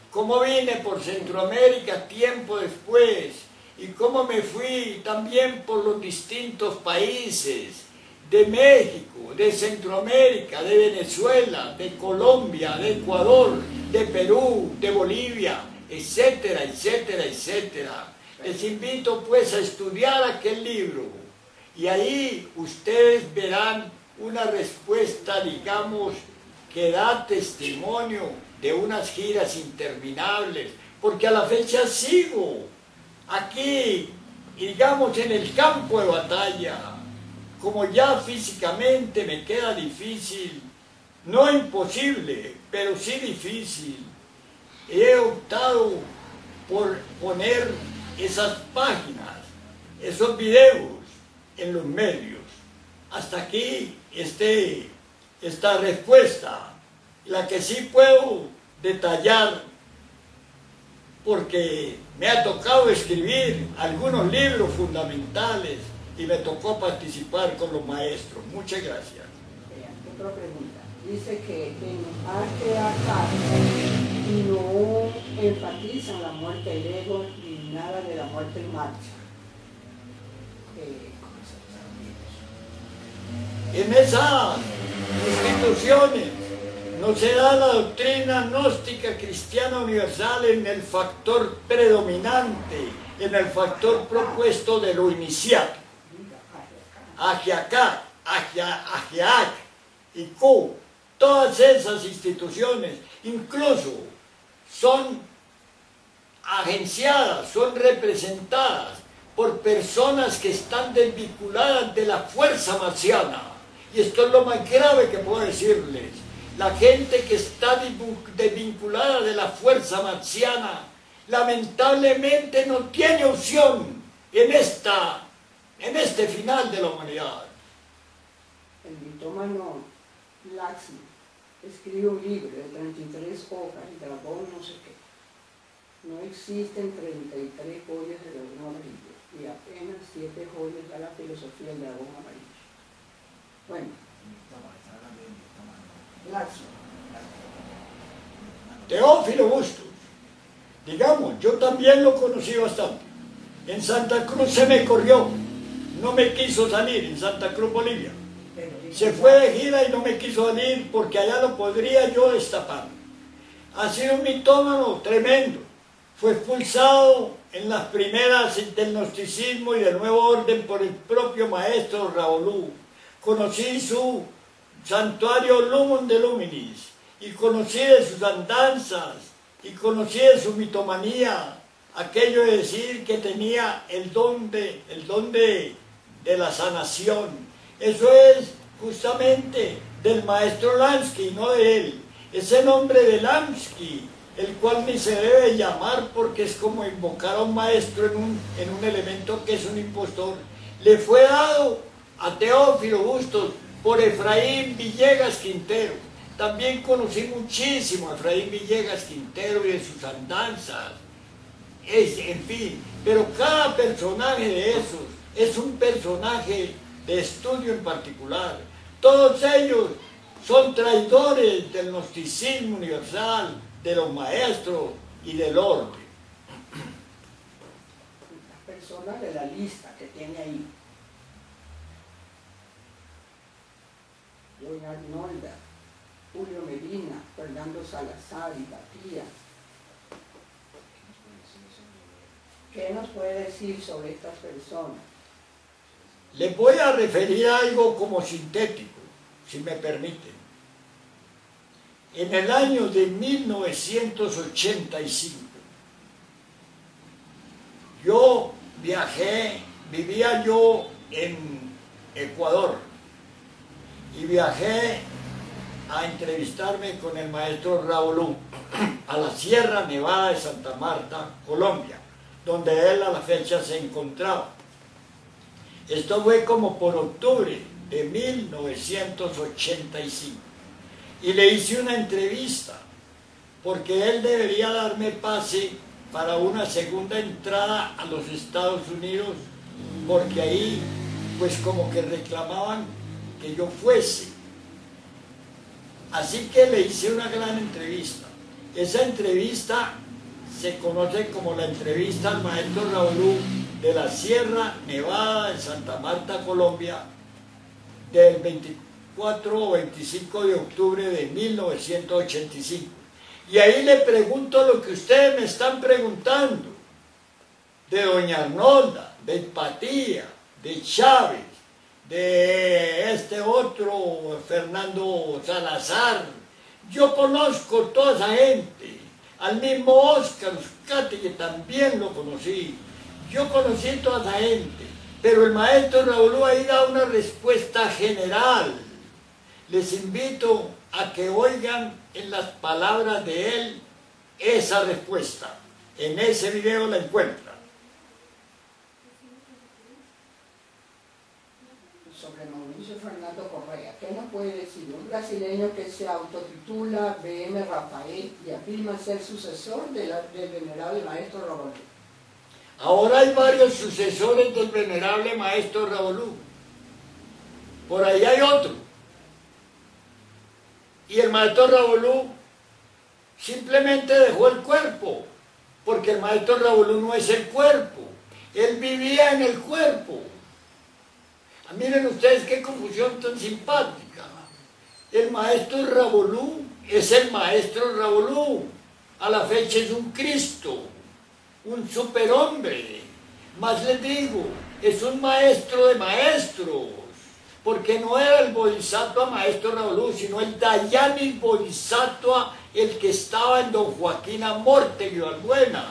cómo vine por Centroamérica tiempo después y cómo me fui también por los distintos países de México, de Centroamérica, de Venezuela, de Colombia, de Ecuador, de Perú, de Bolivia, etcétera, etcétera, etcétera. Les invito pues a estudiar aquel libro y ahí ustedes verán una respuesta, digamos, que da testimonio de unas giras interminables, porque a la fecha sigo aquí, digamos, en el campo de batalla. Como ya físicamente me queda difícil, no imposible, pero sí difícil, he optado por poner esas páginas, esos videos en los medios. Hasta aquí esta respuesta, la que sí puedo detallar, porque me ha tocado escribir algunos libros fundamentales y me tocó participar con los maestros. Muchas gracias. Otra pregunta. Dice que en AGAK no enfatizan la muerte del ego ni nada de la muerte en marcha. En esas instituciones no se da la doctrina gnóstica cristiana universal en el factor predominante, en el factor propuesto de lo iniciático. Agiac, Agiac y Q, todas esas instituciones incluso son agenciadas, son representadas por personas que están desvinculadas de la fuerza marciana. Y esto es lo más grave que puedo decirles. La gente que está desvinculada de la fuerza marciana lamentablemente no tiene opción en este final de la humanidad. El mitómano Laxmi escribe un libro de 33 hojas, dragón no sé qué. No existen 33 joyas del dragón amarillo y apenas 7 joyas da la filosofía del dragón amarillo. Bueno, Laxmi. Teófilo Bustos, digamos, yo también lo conocí bastante. En Santa Cruz se me corrió. no me quiso salir en Santa Cruz, Bolivia. Se fue de gira y no me quiso salir porque allá lo podría yo destapar. Ha sido un mitómano tremendo. Fue expulsado en las primeras del gnosticismo y del nuevo orden por el propio maestro Ravolú. Conocí su santuario Lumum de Luminis y conocí de sus andanzas y conocí de su mitomanía, aquello de decir que tenía el don de la sanación. Eso es justamente del maestro Lansky, no de él. Ese nombre de Lansky, el cual ni se debe llamar porque es como invocar a un maestro en un elemento que es un impostor, le fue dado a Teófilo Bustos por Efraín Villegas Quintero. También conocí muchísimo a Efraín Villegas Quintero y de sus andanzas. En fin, pero cada personaje de esos es un personaje de estudio en particular. Todos ellos son traidores del gnosticismo universal, de los maestros y del orden. Las personas de la lista que tiene ahí: Doña Arnolda, Julio Medina, Fernando Salazar y Batía. ¿Qué nos puede decir sobre estas personas? Les voy a referir algo como sintético, si me permiten. En el año de 1985, yo vivía yo en Ecuador, y viajé a entrevistarme con el maestro Ravolú a la Sierra Nevada de Santa Marta, Colombia, donde él a la fecha se encontraba. Esto fue como por octubre de 1985. Y le hice una entrevista, porque él debería darme pase para una segunda entrada a los Estados Unidos, porque ahí pues como que reclamaban que yo fuese. Así que le hice una gran entrevista. Esa entrevista se conoce como la entrevista al maestro Ravolú de la Sierra Nevada de Santa Marta, Colombia, del 24 o 25 de octubre de 1985. Y ahí le pregunto lo que ustedes me están preguntando, de doña Arnolda, de Empatía, de Chávez, de este otro Fernando Salazar. Yo conozco toda esa gente, al mismo Óscar Uzcategui, que también lo conocí. Yo conocí toda esa gente, pero el maestro Ravolú ahí da una respuesta general. Les invito a que oigan en las palabras de él esa respuesta. En ese video la encuentran. Sobre Mauricio Fernando Correa, ¿qué nos puede decir? Un brasileño que se autotitula BM Rafael y afirma ser sucesor del venerable maestro Ravolú. Ahora hay varios sucesores del venerable maestro Ravolú. Por ahí hay otro. Y el maestro Ravolú simplemente dejó el cuerpo, porque el maestro Ravolú no es el cuerpo. Él vivía en el cuerpo. Miren ustedes qué confusión tan simpática. El maestro Ravolú es el maestro Ravolú. A la fecha es un Cristo, un superhombre. Más les digo, es un maestro de maestros, porque no era el Bodhisattva maestro Ravolú, sino el Dayanis Bodhisattva, el que estaba en Don Joaquín Amortegui Balbuena.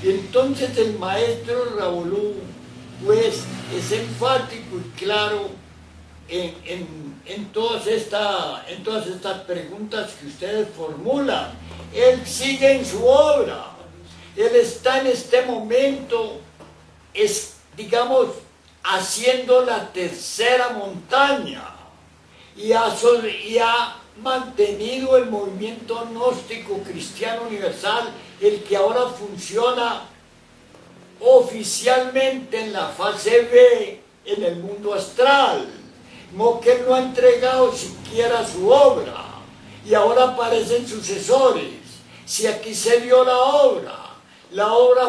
Y entonces el maestro Ravolú pues es enfático y claro en todas estas preguntas que ustedes formulan. Él sigue en su obra. Él está en este momento, digamos, haciendo la tercera montaña y ha mantenido el movimiento gnóstico cristiano universal, el que ahora funciona oficialmente en la fase B en el mundo astral. Moquel no ha entregado siquiera su obra y ahora aparecen sucesores. Si aquí se dio la obra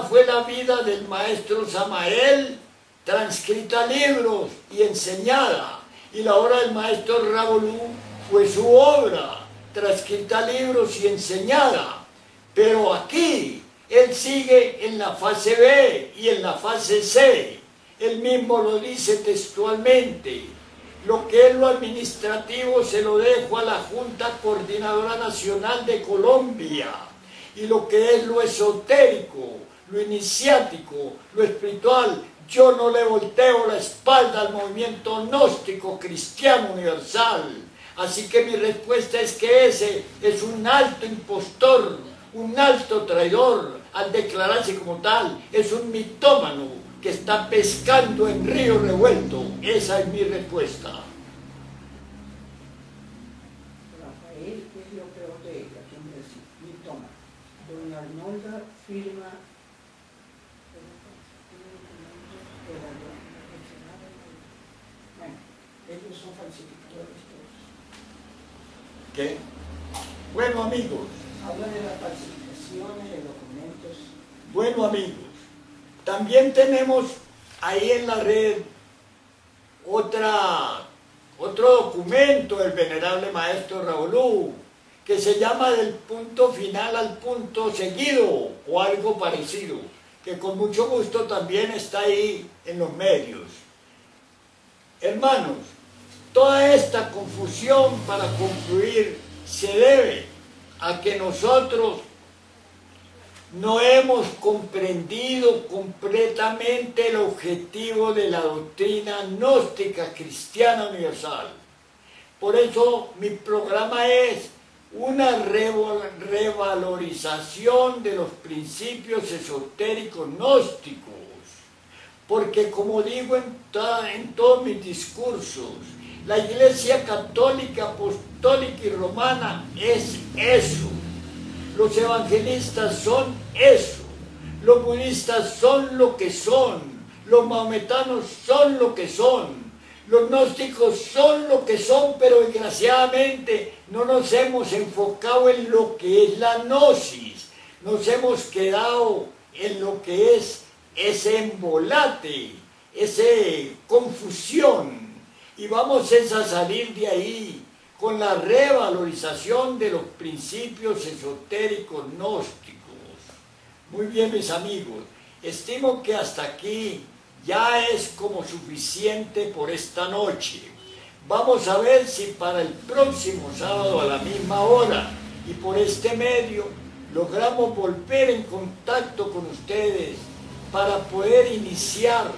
fue la vida del maestro Samael transcrita a libros y enseñada. Y la obra del maestro Ravolú fue su obra, transcrita a libros y enseñada. Pero aquí él sigue en la fase B y en la fase C. Él mismo lo dice textualmente. Lo que es lo administrativo se lo dejo a la Junta Coordinadora Nacional de Colombia. Y lo que es lo esotérico, lo iniciático, lo espiritual, yo no le volteo la espalda al movimiento gnóstico cristiano universal. Así que mi respuesta es que ese es un alto impostor, un alto traidor al declararse como tal. Es un mitómano que está pescando en río revuelto. Esa es mi respuesta. Rafael es lo peor de ella, siempre decir, mitómano. Doña Arnolda firma bueno, ellos son falsificadores todos. ¿Qué? Bueno, amigos. Habla de las falsificaciones de documentos. Bueno, amigos, también tenemos ahí en la red otro documento del venerable maestro Ravolú, que se llama Del punto final al punto seguido, o algo parecido, que con mucho gusto también está ahí en los medios. Hermanos, toda esta confusión, para concluir, se debe a que nosotros no hemos comprendido completamente el objetivo de la doctrina gnóstica cristiana universal. Por eso mi programa es una revalorización de los principios esotéricos gnósticos. Porque como digo en todos mis discursos, la Iglesia Católica, Apostólica y Romana es eso. Los evangelistas son eso. Los budistas son lo que son. Los maometanos son lo que son. Los gnósticos son lo que son, pero desgraciadamente no nos hemos enfocado en lo que es la gnosis. Nos hemos quedado en lo que es ese embolate, esa confusión. Y vamos a salir de ahí con la revalorización de los principios esotéricos gnósticos. Muy bien, mis amigos, estimo que hasta aquí ya es como suficiente por esta noche. Vamos a ver si para el próximo sábado a la misma hora y por este medio logramos volver en contacto con ustedes para poder iniciar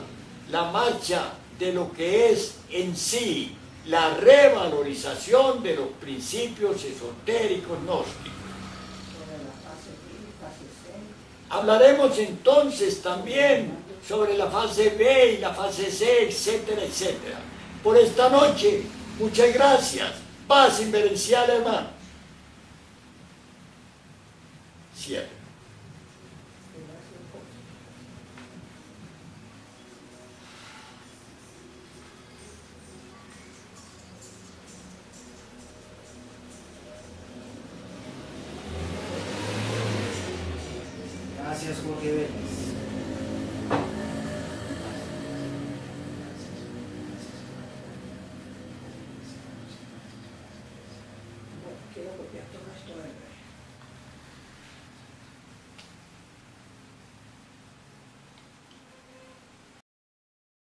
la marcha de lo que es en sí la revalorización de los principios esotéricos gnósticos. Hablaremos entonces también sobre la fase B y la fase C, etcétera, etcétera. Por esta noche, muchas gracias. Paz inverencial, hermano. Cierto. Gracias, Jorge Vélez. Quiero copiar todo esto.